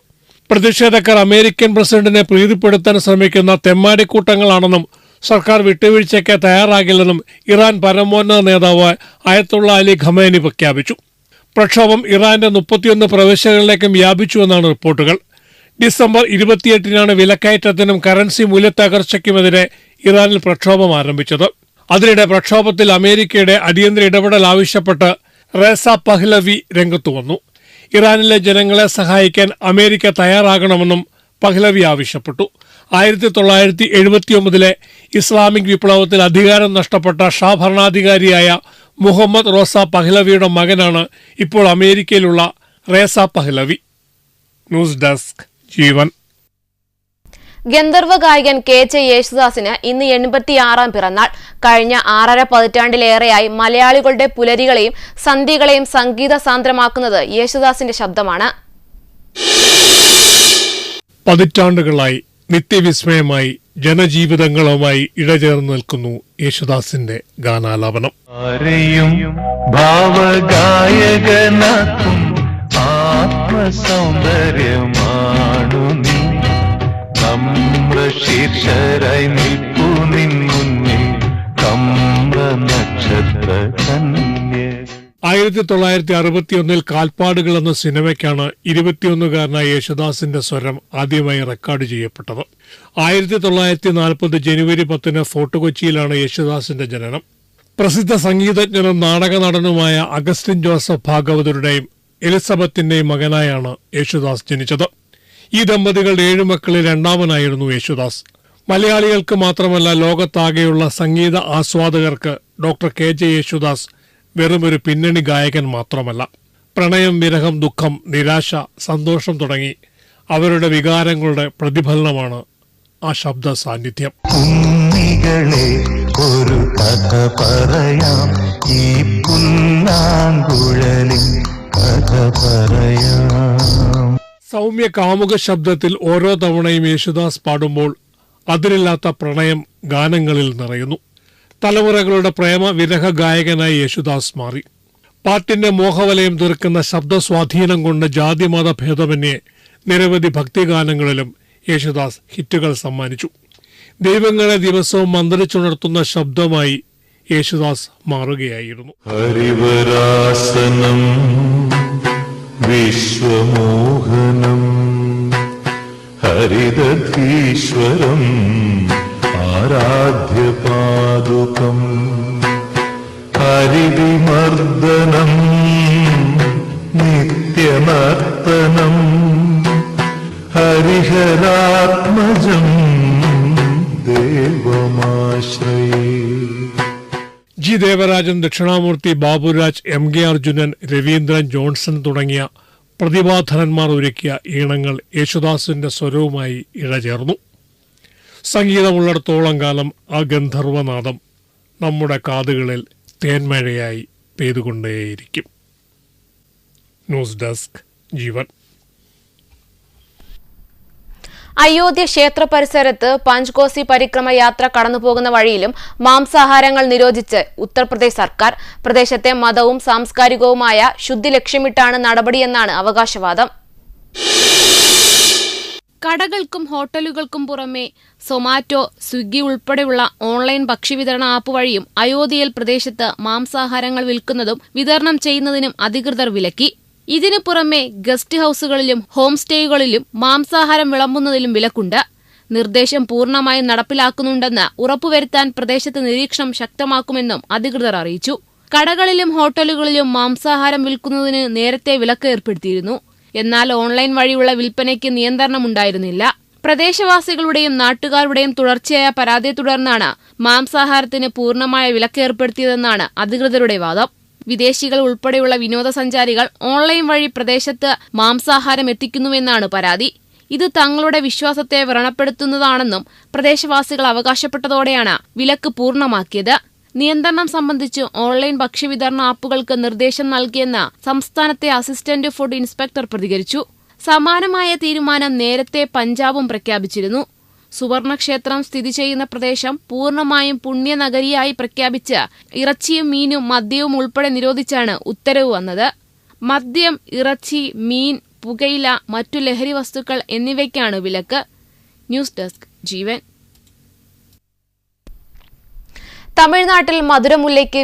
പ്രതിഷേധക്കാർ അമേരിക്കൻ പ്രസിഡന്റിനെ പ്രീതിപ്പെടുത്താൻ ശ്രമിക്കുന്ന തെമ്മാടിക്കൂട്ടങ്ങളാണെന്നും സർക്കാർ വിട്ടുവീഴ്ചയ്ക്ക് തയ്യാറാകില്ലെന്നും ഇറാൻ പരമോന്നത നേതാവ് അയത്തുള്ള അലി ഖമേനി പ്രഖ്യാപിച്ചു. പ്രക്ഷോഭം ഇറാന്റെ 31 പ്രവിശ്യകളിലേക്കും വ്യാപിച്ചുവെന്നാണ് റിപ്പോർട്ടുകൾ. ഡിസംബർ 28-നാണ് വിലക്കയറ്റത്തിനും കറൻസി മൂല്യത്തകർച്ചയ്ക്കുമെതിരെ ഇറാനിൽ പ്രക്ഷോഭം ആരംഭിച്ചത്. അതിനിടെ പ്രക്ഷോഭത്തിൽ അമേരിക്കയുടെ അടിയന്തര ഇടപെടൽ ആവശ്യപ്പെട്ട് റേസ പഹ്ലവി രംഗത്തു വന്നു. ഇറാനിലെ ജനങ്ങളെ സഹായിക്കാൻ അമേരിക്ക തയ്യാറാകണമെന്നും പഹ്ലവി ആവശ്യപ്പെട്ടു. 1979-ലെ ഇസ്ലാമിക് വിപ്ലവത്തിൽ അധികാരം നഷ്ടപ്പെട്ട ഷാ ഭരണാധികാരിയായ മുഹമ്മദ് റോസ പഹ്ലവിയുടെ മകനാണ് ഇപ്പോൾ അമേരിക്കയിലുള്ള റേസ പഹ്ലവി. ന്യൂസ് ഡെസ്ക് ജീവൻ. ഗന്ധർവ ഗായകൻ കെ.ജെ. യേശുദാസിന് ഇന്ന് 86-ാം പിറന്നാൾ. കഴിഞ്ഞ 6.5 പതിറ്റാണ്ടിലേറെയായി മലയാളികളുടെ പുലരികളെയും സന്ധ്യകളെയും സംഗീത സാന്ദ്രമാക്കുന്നത് യേശുദാസിന്റെ ശബ്ദമാണ്. പതിറ്റാണ്ടുകളായി നിത്യവിസ്മയമായി ജനജീവിതങ്ങളുമായി ഇഴചേർന്ന് നിൽക്കുന്നു യേശുദാസിന്റെ ഗാനാലാപനം. ആരെയും ഭാവഗായകനാക്കും ആത്മസൗന്ദര്യമാണു നീ. ശീർഷരായി നിൽപ്പു നിൻ മുന്നിൽ കമ്ര നക്ഷത്ര കന്യ. 1961 കാൽപ്പാടുകൾ എന്ന സിനിമയ്ക്കാണ് 21-കാരനായ യേശുദാസിന്റെ സ്വരം ആദ്യമായി റെക്കോർഡ് ചെയ്യപ്പെട്ടത്. 1940 ജനുവരി 10 ഫോർട്ട് കൊച്ചിയിലാണ് യേശുദാസിന്റെ ജനനം. പ്രസിദ്ധ സംഗീതജ്ഞനും നാടക നടനുമായ അഗസ്റ്റിൻ ജോസഫ് ഭാഗവതരുടെയും എലിസബത്തിന്റെയും മകനായാണ് യേശുദാസ് ജനിച്ചത്. ഈ ദമ്പതികൾ 7 മക്കളിൽ രണ്ടാമനായിരുന്നു യേശുദാസ്. മലയാളികൾക്ക് മാത്രമല്ല ലോകത്താകെയുള്ള സംഗീത ആസ്വാദകർക്ക് ഡോക്ടർ കെ.ജെ. യേശുദാസ് വെറുമൊരു പിന്നണി ഗായകൻ മാത്രമല്ല. പ്രണയം, വിരഹം, ദുഃഖം, നിരാശ, സന്തോഷം തുടങ്ങി അവരുടെ വികാരങ്ങളുടെ പ്രതിഫലനമാണ് ആ ശബ്ദ സാന്നിധ്യം. കുഞ്ഞികളെ ഒരു കഥ പറയാം, ഈ പുല്ലാങ്കുഴലിൽ കഥ പറയാം. സൗമ്യ കാമുക ശബ്ദത്തിൽ ഓരോ തവണയും യേശുദാസ് പാടുമ്പോൾ അതിരില്ലാത്ത പ്രണയം ഗാനങ്ങളിൽ നിറയുന്നു. തലമുറകളുടെ പ്രേമ വിരഹ ഗായകനായി യേശുദാസ് മാറി. പാട്ടിന്റെ മോഹവലയം തീർക്കുന്ന ശബ്ദസ്വാധീനം കൊണ്ട് ജാതിമത ഭേദമന്യേ നിരവധി ഭക്തിഗാനങ്ങളിലും യേശുദാസ് ഹിറ്റുകൾ സമ്മാനിച്ചു. ദൈവങ്ങളെ ദിവസവും മന്ത്രിച്ചുണർത്തുന്ന ശബ്ദമായി യേശുദാസ് മാറുകയായിരുന്നു. Harivarasanam വിശ്വമോഹനം ഹരിദധീശ്വരം ആരാധ്യപാദുകം ഹരിവിമർദ്ദനം നിത്യമർത്തനം ഹരിഹരാത്മജം ദേവമാശ്രയേ. G Devarajan, Dakshinamurthy, Baburaj, MK. Arjunan, Raveendran, Johnson തുടങ്ങിയ പ്രതിഭാധനന്മാർ ഒരുക്കിയ ഈണങ്ങൾ യേശുദാസിന്റെ സ്വരവുമായി ഇഴചേർന്നു. സംഗീതമുള്ളിടത്തോളം കാലം ആ ഗന്ധർവനാദം നമ്മുടെ കാതുകളിൽ തേന്മഴയായി പെയ്തുകൊണ്ടേയിരിക്കും. ന്യൂസ് ഡെസ്ക്, ജീവൻ. അയോധ്യ ക്ഷേത്ര പരിസരത്ത് പഞ്ച്കോസി പരിക്രമ യാത്ര കടന്നുപോകുന്ന വഴിയിലും മാംസാഹാരങ്ങൾ നിരോധിച്ച് ഉത്തർപ്രദേശ് സർക്കാർ. പ്രദേശത്തെ മതവും സാംസ്കാരികവുമായ ശുദ്ധി ലക്ഷ്യമിട്ടാണ് നടപടിയെന്നാണ് അവകാശവാദം. കടകൾക്കും ഹോട്ടലുകൾക്കും പുറമെ സൊമാറ്റോ, സ്വിഗ്ഗി ഉൾപ്പെടെയുള്ള ഓൺലൈൻ ഭക്ഷ്യവിതരണ ആപ്പ് വഴിയും അയോധ്യയിൽ പ്രദേശത്ത് മാംസാഹാരങ്ങൾ വിൽക്കുന്നതും വിതരണം ചെയ്യുന്നതിനും അധികൃതർ വിലക്കി. ഇതിനു പുറമെ ഗസ്റ്റ് ഹൌസുകളിലും ഹോം സ്റ്റേകളിലും മാംസാഹാരം വിളമ്പുന്നതിലും വിലക്കുണ്ട്. നിർദ്ദേശം പൂർണ്ണമായും നടപ്പിലാക്കുന്നുണ്ടെന്ന് ഉറപ്പുവരുത്താൻ പ്രദേശത്ത് നിരീക്ഷണം ശക്തമാക്കുമെന്നും അധികൃതർ അറിയിച്ചു. കടകളിലും ഹോട്ടലുകളിലും മാംസാഹാരം വിൽക്കുന്നതിന് നേരത്തെ വിലക്ക് ഏർപ്പെടുത്തിയിരുന്നു. എന്നാൽ ഓൺലൈൻ വഴിയുള്ള വിൽപ്പനയ്ക്ക് നിയന്ത്രണമുണ്ടായിരുന്നില്ല. പ്രദേശവാസികളുടെയും നാട്ടുകാരുടെയും തുടർച്ചയായ പരാതിയെ തുടർന്നാണ് മാംസാഹാരത്തിന് പൂർണ്ണമായ വിലക്ക് ഏർപ്പെടുത്തിയതെന്നാണ് അധികൃതരുടെ വാദം. വിദേശികൾ ഉൾപ്പെടെയുള്ള വിനോദസഞ്ചാരികൾ ഓൺലൈൻ വഴി പ്രദേശത്ത് മാംസാഹാരം എത്തിക്കുന്നുവെന്നാണ് പരാതി. ഇത് തങ്ങളുടെ വിശ്വാസത്തെ വ്രണപ്പെടുത്തുന്നതാണെന്നും പ്രദേശവാസികൾ അവകാശപ്പെട്ടതോടെയാണ് വിലക്ക് പൂർണ്ണമാക്കിയത്. നിയന്ത്രണം സംബന്ധിച്ച് ഓൺലൈൻ ഭക്ഷ്യവിതരണ ആപ്പുകൾക്ക് നിർദ്ദേശം നൽകിയെന്ന് സംസ്ഥാനത്തെ അസിസ്റ്റന്റ് ഫുഡ് ഇൻസ്പെക്ടർ പ്രതികരിച്ചു. സമാനമായ തീരുമാനം നേരത്തെ പഞ്ചാബും പ്രഖ്യാപിച്ചിരുന്നു. സുവർണക്ഷേത്രം സ്ഥിതി ചെയ്യുന്ന പ്രദേശം പൂർണ്ണമായും പുണ്യനഗരിയായി പ്രഖ്യാപിച്ച് ഇറച്ചിയും മീനും മദ്യവും ഉൾപ്പെടെ നിരോധിച്ചാണ് ഉത്തരവ് വന്നത്. മദ്യം, ഇറച്ചി, മീൻ, പുകയില, മറ്റു ലഹരി വസ്തുക്കൾ എന്നിവയ്ക്കാണ് വിലക്ക്. ന്യൂസ് ഡെസ്ക്, ജീവൻ. തമിഴ്നാട്ടിൽ മധുരമുല്ലയ്ക്ക്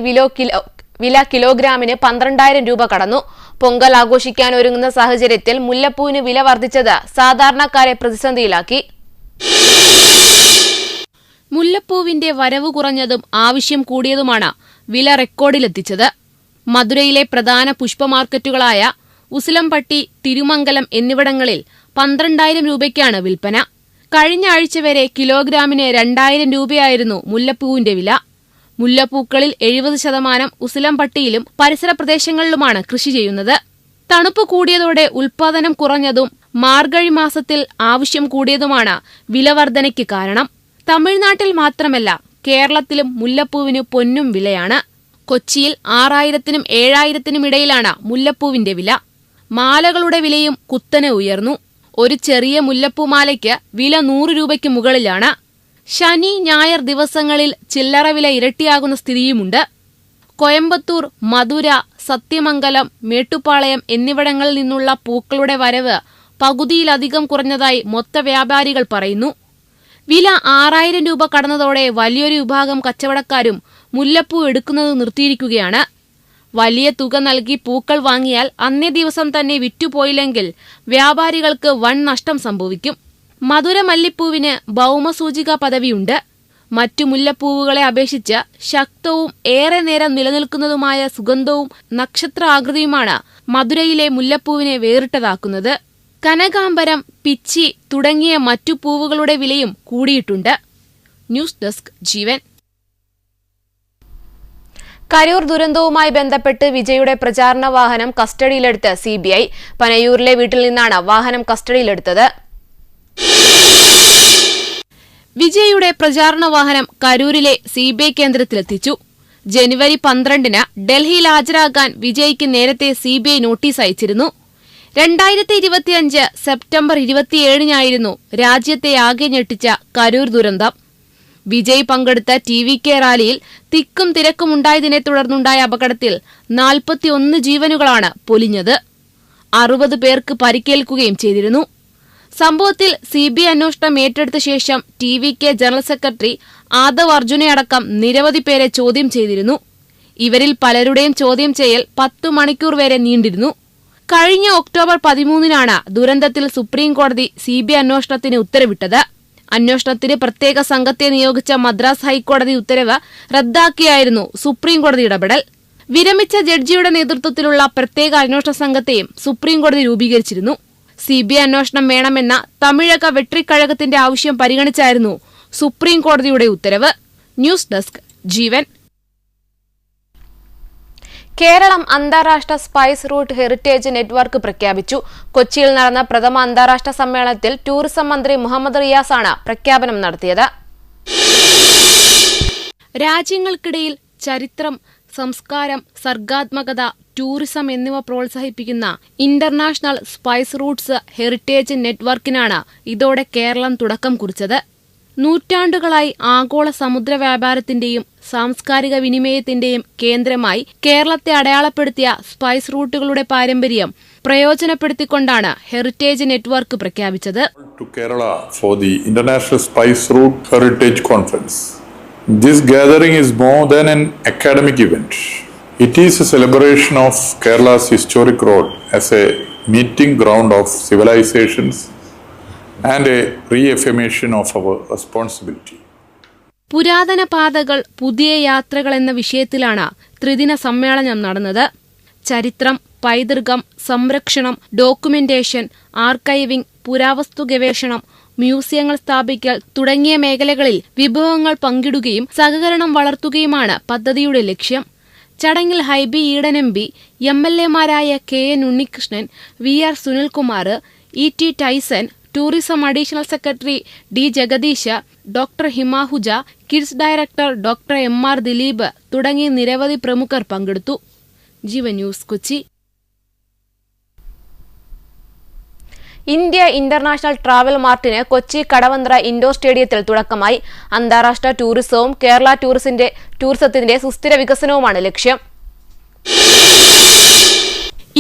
വില കിലോഗ്രാമിന് 12,000 രൂപ കടന്നു. പൊങ്കൽ ആഘോഷിക്കാൻ ഒരുങ്ങുന്ന സാഹചര്യത്തിൽ മുല്ലപ്പൂവിന് വില വർദ്ധിച്ചത് സാധാരണക്കാരെ പ്രതിസന്ധിയിലാക്കി. മുല്ലപ്പൂവിന്റെ വരവ് കുറഞ്ഞതും ആവശ്യം കൂടിയതുമാണ് വില റെക്കോർഡിലെത്തിച്ചത്. മധുരയിലെ പ്രധാന പുഷ്പ മാർക്കറ്റുകളായ ഉസിലംപട്ടി, തിരുമംഗലം എന്നിവിടങ്ങളിൽ 12,000 രൂപയ്ക്കാണ് വിൽപ്പന. കഴിഞ്ഞ ആഴ്ച വരെ കിലോഗ്രാമിന് 2,000 രൂപയായിരുന്നു മുല്ലപ്പൂവിന്റെ വില. മുല്ലപ്പൂക്കളിൽ 70% ഉസിലംപട്ടിയിലും പരിസര പ്രദേശങ്ങളിലുമാണ് കൃഷി ചെയ്യുന്നത്. തണുപ്പ് കൂടിയതോടെ ഉൽപാദനം കുറഞ്ഞതും മാർഗഴി മാസത്തിൽ ആവശ്യം കൂടിയതുമാണ് വിലവർധനയ്ക്ക് കാരണം. തമിഴ്നാട്ടിൽ മാത്രമല്ല, കേരളത്തിലും മുല്ലപ്പൂവിന് പൊന്നും വിലയാണ്. കൊച്ചിയിൽ 6000-നും 7000-നും ഇടയിലാണ് മുല്ലപ്പൂവിന്റെ വില. മാലകളുടെ വിലയും കുത്തനെ ഉയർന്നു. ഒരു ചെറിയ മുല്ലപ്പൂമാലയ്ക്ക് വില 100 രൂപയ്ക്ക് മുകളിലാണ്. ശനി ഞായർ ദിവസങ്ങളിൽ ചില്ലറ വില ഇരട്ടിയാകുന്ന സ്ഥിതിയുമുണ്ട്. കോയമ്പത്തൂർ, മധുര, സത്യമംഗലം, മേട്ടുപ്പാളയം എന്നിവിടങ്ങളിൽ നിന്നുള്ള പൂക്കളുടെ വരവ് പകുതിയിലധികം കുറഞ്ഞതായി മൊത്ത വ്യാപാരികൾ പറയുന്നു. വില 6000 രൂപ കടന്നതോടെ വലിയൊരു വിഭാഗം കച്ചവടക്കാരും മുല്ലപ്പൂ എടുക്കുന്നത് നിർത്തിയിരിക്കുകയാണ്. വലിയ തുക നൽകി പൂക്കൾ വാങ്ങിയാൽ അന്നേ ദിവസം തന്നെ വിറ്റുപോയില്ലെങ്കിൽ വ്യാപാരികൾക്ക് വൻ നഷ്ടം സംഭവിക്കും. മധുര മല്ലിപ്പൂവിന് ഭൗമസൂചിക പദവിയുണ്ട്. മറ്റു മുല്ലപ്പൂവുകളെ അപേക്ഷിച്ച് ശക്തവും ഏറെ നേരം നിലനിൽക്കുന്നതുമായ സുഗന്ധവും നക്ഷത്ര ആകൃതിയുമാണ് മധുരയിലെ മുല്ലപ്പൂവിനെ വേറിട്ടതാക്കുന്നത്. കനകാംബരം, പിച്ചി തുടങ്ങിയ മറ്റു പൂവുകളുടെ വിലയും കൂടിയിട്ടുണ്ട്. ന്യൂസ് ഡെസ്ക് ജീവൻ. കരൂർ ദുരന്തവുമായി ബന്ധപ്പെട്ട് വിജയുടെ പ്രചാരണ വാഹനം കസ്റ്റഡിയിലെടുത്ത് CBI. പനയൂരിലെ വീട്ടിൽ നിന്നാണ് വാഹനം കസ്റ്റഡിയിലെടുത്തത്. വിജയുടെ പ്രചാരണ വാഹനം കരൂരിലെ CBI കേന്ദ്രത്തിലെത്തിച്ചു. ജനുവരി 12-ന് ഡൽഹിയിൽ ഹാജരാകാൻ വിജയ്ക്ക് നേരത്തെ CBI നോട്ടീസ് അയച്ചിരുന്നു. 2025 സെപ്റ്റംബർ 27-നായിരുന്നു രാജ്യത്തെ ആകെ ഞെട്ടിച്ച കരൂർ ദുരന്തം. വിജയ് പങ്കെടുത്ത TVK റാലിയിൽ തിക്കും തിരക്കുമുണ്ടായതിനെ തുടർന്നുണ്ടായ അപകടത്തിൽ 41 ജീവനുകളാണ് പൊലിഞ്ഞത്. 60 പേർക്ക് പരിക്കേൽക്കുകയും ചെയ്തിരുന്നു. സംഭവത്തിൽ CBI അന്വേഷണം ഏറ്റെടുത്ത ശേഷം TVK ജനറൽ സെക്രട്ടറി ആദവ് അർജുനയടക്കം നിരവധി പേരെ ചോദ്യം ചെയ്തിരുന്നു. ഇവരിൽ പലരുടെയും ചോദ്യം ചെയ്യൽ 10 മണിക്കൂർ വരെ നീണ്ടിരുന്നു. കഴിഞ്ഞ ഒക്ടോബർ 13-നാണ് ദുരന്തത്തിൽ സുപ്രീം കോടതി CBI അന്വേഷണത്തിന് ഉത്തരവിട്ടത്. അന്വേഷണത്തിന് പ്രത്യേക സംഘത്തെ നിയോഗിച്ച മദ്രാസ് ഹൈക്കോടതി ഉത്തരവ് റദ്ദാക്കിയായിരുന്നു സുപ്രീം കോടതി ഇടപെടൽ. വിരമിച്ച ജഡ്ജിയുടെ നേതൃത്വത്തിലുള്ള പ്രത്യേക അന്വേഷണ സംഘത്തെയും സുപ്രീം കോടതി രൂപീകരിച്ചിരുന്നു. CBI അന്വേഷണം വേണമെന്ന തമിഴക വെട്രിക്കഴകത്തിന്റെ ആവശ്യം പരിഗണിച്ചായിരുന്നു സുപ്രീം കോടതിയുടെ ഉത്തരവ്. ന്യൂസ് ഡെസ്ക് ജീവൻ. കേരളം അന്താരാഷ്ട്ര സ്പൈസ് റൂട്ട് ഹെറിറ്റേജ് നെറ്റ്വർക്ക് പ്രഖ്യാപിച്ചു. കൊച്ചിയിൽ നടന്ന പ്രഥമ അന്താരാഷ്ട്ര സമ്മേളനത്തിൽ ടൂറിസം മന്ത്രി മുഹമ്മദ് റിയാസാണ് പ്രഖ്യാപനം നടത്തിയത്. രാജ്യങ്ങൾക്കിടയിൽ ചരിത്രം, സംസ്കാരം, സർഗാത്മകത, ടൂറിസം എന്നിവ പ്രോത്സാഹിപ്പിക്കുന്ന ഇന്റർനാഷണൽ സ്പൈസ് റൂട്ട്സ് ഹെറിറ്റേജ് നെറ്റ്വർക്കിനാണ് ഇതോടെ കേരളം തുടക്കം കുറിച്ചത്. നൂറ്റാണ്ടുകളായി ആഗോള സമുദ്ര വ്യാപാരത്തിന്റെയും സാംസ്കാരിക വിനിമയത്തിന്റെയും കേന്ദ്രമായി കേരളത്തെ അടയാളപ്പെടുത്തിയ സ്പൈസ് റൂട്ടുകളുടെ പാരമ്പര്യം പ്രയോജനപ്പെടുത്തിക്കൊണ്ടാണ് ഹെറിറ്റേജ് നെറ്റ്വർക്ക് പ്രഖ്യാപിച്ചത്. To Kerala for the International Spice Route Heritage Conference. This gathering is more than an academic event. It is a celebration of Kerala's historic role as a meeting ground of civilizations and a reaffirmation of our responsibility. പുരാതന പാതകൾ, പുതിയ യാത്രകൾ എന്ന വിഷയത്തിലാണ് ത്രിദിന സമ്മേളനം നടന്നത്. ചരിത്രം, പൈതൃകം, സംരക്ഷണം, ഡോക്യുമെന്റേഷൻ, ആർക്കൈവിംഗ്, പുരാവസ്തു ഗവേഷണം, മ്യൂസിയങ്ങൾ സ്ഥാപിക്കൽ തുടങ്ങിയ മേഖലകളിൽ വിഭവങ്ങൾ പങ്കിടുകയും സഹകരണം വളർത്തുകയുമാണ് പദ്ധതിയുടെ ലക്ഷ്യം. ചടങ്ങിൽ ഹൈബി ഈഡൻ MP, MLA-മാരായ KN Unnikrishnan, VR Sunilkumar, ET Tyson, tourism additional secretary D Jagadeesh, doctor Himahuja, kids director doctor MR Dileep തുടങ്ങി നിരവധി പ്രമുഖർ പങ്കെടുത്തു. Jeevan news, Kochi. India international travel മാർട്ടിന് കൊച്ചി കടവന്ത്ര ഇൻഡോർ സ്റ്റേഡിയത്തിൽ തുടക്കമായി. അന്താരാഷ്ട്ര ടൂറിസവും കേരള ടൂറിസത്തിന്റെ സുസ്ഥിര വികസനവുമാണ് ലക്ഷ്യം.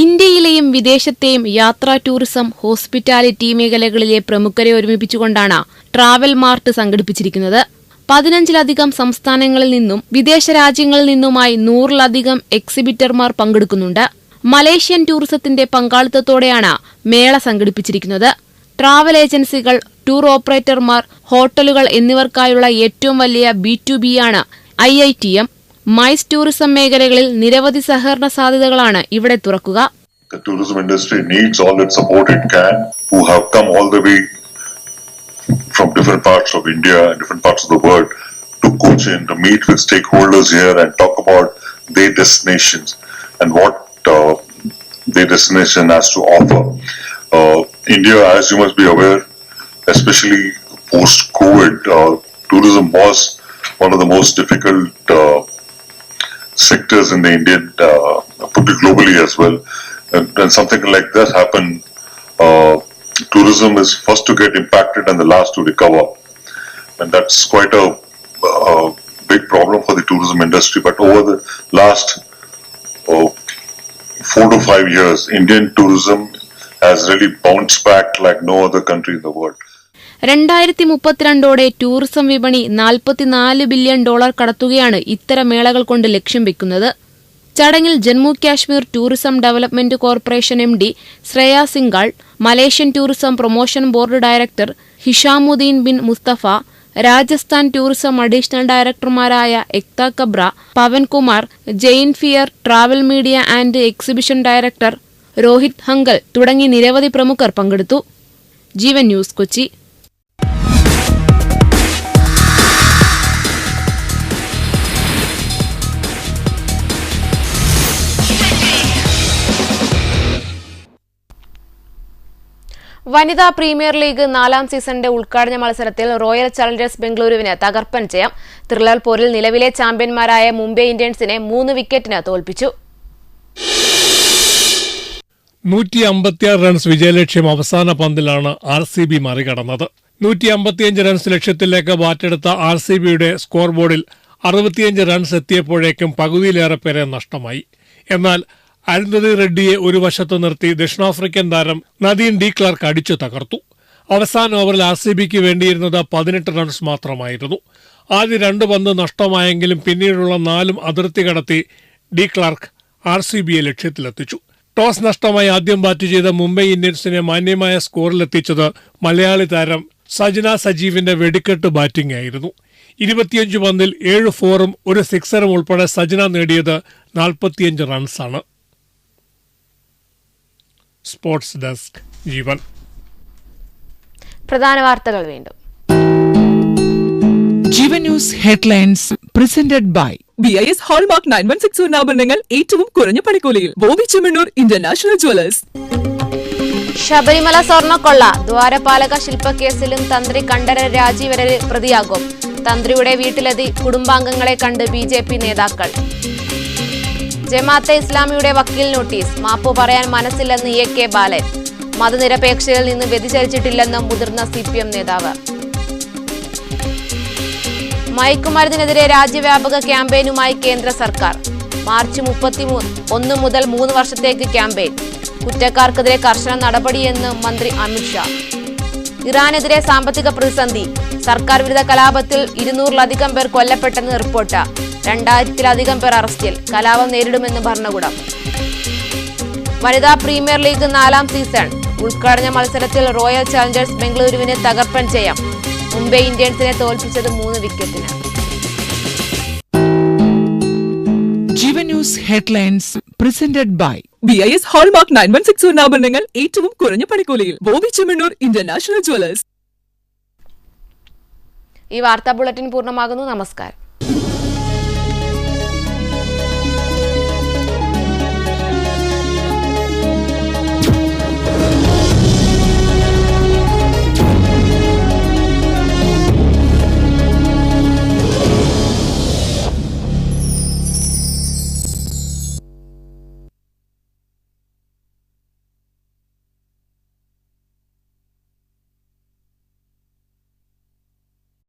ഇന്ത്യയിലെയും വിദേശത്തെയും യാത്രാ, ടൂറിസം, ഹോസ്പിറ്റാലിറ്റി മേഖലകളിലെ പ്രമുഖരെ ഒരുമിപ്പിച്ചുകൊണ്ടാണ് ട്രാവൽ മാർട്ട് സംഘടിപ്പിച്ചിരിക്കുന്നത്. 15-ലധികം സംസ്ഥാനങ്ങളിൽ നിന്നും വിദേശ രാജ്യങ്ങളിൽ നിന്നുമായി 100-ലധികം എക്സിബിറ്റർമാർ പങ്കെടുക്കുന്നുണ്ട്. മലേഷ്യൻ ടൂറിസത്തിന്റെ പങ്കാളിത്തത്തോടെയാണ് മേള സംഘടിപ്പിച്ചിരിക്കുന്നത്. ട്രാവൽ ഏജൻസികൾ, ടൂർ ഓപ്പറേറ്റർമാർ, ഹോട്ടലുകൾ എന്നിവർക്കായുള്ള ഏറ്റവും വലിയ B2B ആണ് IITM. മൈസ് ടൂറിസം മേഖലകളിൽ നിരവധി സഹകരണ സാധ്യതകളാണ് ഇവിടെ തുറക്കുക. The tourism industry needs all its support it can, who have come all the way from different parts of India and different parts of the world to Cochin to meet with stakeholders here and talk about their destinations and what their destination has to offer India, as you must be aware, especially post-COVID, tourism was one of the most difficult sectors in the Indian, put it globally as well. And something like this happen, tourism is first to get impacted and the last to recover. And that's quite a big problem for the tourism industry. But over the last 4 to 5 years, Indian tourism has really bounced back like no other country in the world. 2032 tourism വിപണി $44 billion കടത്തുകയാണ് ഇത്തരം മേളകൾ കൊണ്ട് ലക്ഷ്യം വെക്കുന്നത്. ചടങ്ങിൽ Jammu Kashmir tourism development corporation MD Shreya Singhal, Malaysian tourism promotion board director Hishamuddin bin Mustafa, Rajasthan tourism additional ഡയറക്ടർമാരായ Ekta Kabra, Pawankumar, Jain fair travel media and exhibition director Rohit Hangal തുടങ്ങി നിരവധി പ്രമുഖർ പങ്കെടുത്തു. ജീവൻ ന്യൂസ്, കൊച്ചി. വനിതാ പ്രീമിയർ ലീഗ് 4ാം സീസണിന്റെ ഉദ്ഘാടന മത്സരത്തിൽ റോയൽ ചലഞ്ചേഴ്സ് ബംഗളൂരുവിന് തകർപ്പൻ ജയം. ത്രില്ലർ പോരിൽ നിലവിലെ ചാമ്പ്യന്മാരായ മുംബൈ ഇന്ത്യൻസിനെ 3 വിക്കറ്റിന് തോൽപ്പിച്ചു. 156 റൺസ് വിജയലക്ഷ്യം അവസാന പന്തിലാണ് RCB മറികടന്നത്. 155 റൺസ് ലക്ഷ്യത്തിലേക്ക് ബാറ്റെടുത്ത RCBയുടെ സ്കോർ ബോർഡിൽ 65 റൺസ് എത്തിയപ്പോഴേക്കും പകുതിയിലേറെ പേരെ നഷ്ടമായി. എന്നാൽ അരുന്ധതി റെഡ്ഡിയെ ഒരു വശത്ത് നിർത്തി ദക്ഷിണാഫ്രിക്കൻ താരം നദീൻ ഡി ക്ലാർക്ക് അടിച്ചു തകർത്തു. അവസാന ഓവറിൽ RCBക്ക് വേണ്ടിയിരുന്നത് 18 റൺസ് മാത്രമായിരുന്നു. ആദ്യ 2 പന്ത് നഷ്ടമായെങ്കിലും പിന്നീടുള്ള 4 അതിർത്തി കടത്തി ഡി ക്ലാർക്ക് RCBയെ ലക്ഷ്യത്തിലെത്തിച്ചു. ടോസ് നഷ്ടമായി ആദ്യം ബാറ്റ് ചെയ്ത മുംബൈ ഇന്ത്യൻസിനെ മാന്യമായ സ്കോറിലെത്തിച്ചത് മലയാളി താരം സജന സജീവിന്റെ വെടിക്കെട്ട് ബാറ്റിംഗ് ആയിരുന്നു. 25 പന്തിൽ 7 ഫോറും 1 സിക്സറും ഉൾപ്പെടെ സജന നേടിയത് 45 റൺസാണ്. Sports desk, Jeevan. പ്രധാന വാർത്തകൾ വീണ്ടും. Jeevan news headlines presented by BIS hallmark 9164 ആഭരണങ്ങൾ ഏറ്റവും കുറഞ്ഞ പണിക്കൂലിയിൽ. Bobby Chemmanur international jewellers. ശബരിമല സ്വർണ്ണക്കൊള്ള ദ്വാരപാലക ശില്പക്കേസിലും തന്ത്രി കണ്ഠരര് രാജീവരര് പ്രതിയാകും. തന്ത്രിയുടെ വീട്ടിലെത്തി കുടുംബാംഗങ്ങളെ കണ്ട് BJP നേതാക്കൾ. ജമാഅത്തെ ഇസ്ലാമിയുടെ വക്കീൽ നോട്ടീസ്, മാപ്പു പറയാൻ മനസ്സില്ലെന്ന് AK ബാലൻ. മതനിരപേക്ഷതയിൽ നിന്ന് വ്യതിചലിച്ചിട്ടില്ലെന്ന് മുതിർന്ന CPM നേതാവ്. മയക്കുമരുന്നിനെതിരെ രാജ്യവ്യാപക ക്യാമ്പയിനുമായി കേന്ദ്ര സർക്കാർ. മാർച്ച് 31 മുതൽ 3 വർഷത്തേക്ക് ക്യാമ്പയിൻ. കുറ്റക്കാർക്കെതിരെ കർശന നടപടിയെന്ന് മന്ത്രി അമിത്ഷാ. ഇറാനെതിരെ സാമ്പത്തിക പ്രതിസന്ധി. സർക്കാർ വിരുദ്ധ കലാപത്തിൽ 200-ലധികം പേർ കൊല്ലപ്പെട്ടെന്ന് റിപ്പോർട്ട്. 2000-ലധികം പേർ അറസ്റ്റിൽ. കലാപം നേരിടുമെന്ന് ഭരണകൂടം. വനിതാ പ്രീമിയർ ലീഗ് 4ാം സീസൺ ഉദ്ഘാടന മത്സരത്തിൽ റോയൽ ചലഞ്ചേഴ്സ് ബംഗളൂരുവിന് തകർപ്പൻ ജയം. മുംബൈ ഇന്ത്യൻസിനെ തോൽപ്പിച്ചത് 3 വിക്കറ്റിന്. Jeevan news headlines presented by BIS hallmark 9164 ആഭരണങ്ങൾ ഏറ്റവും കുറഞ്ഞ പണിക്കൂലിയിൽ. Bobby Chemmanur international jewellers. ഈ വാർത്താ ബുള്ളറ്റിൻ പൂർണ്ണമാകുന്നു. നമസ്കാരം.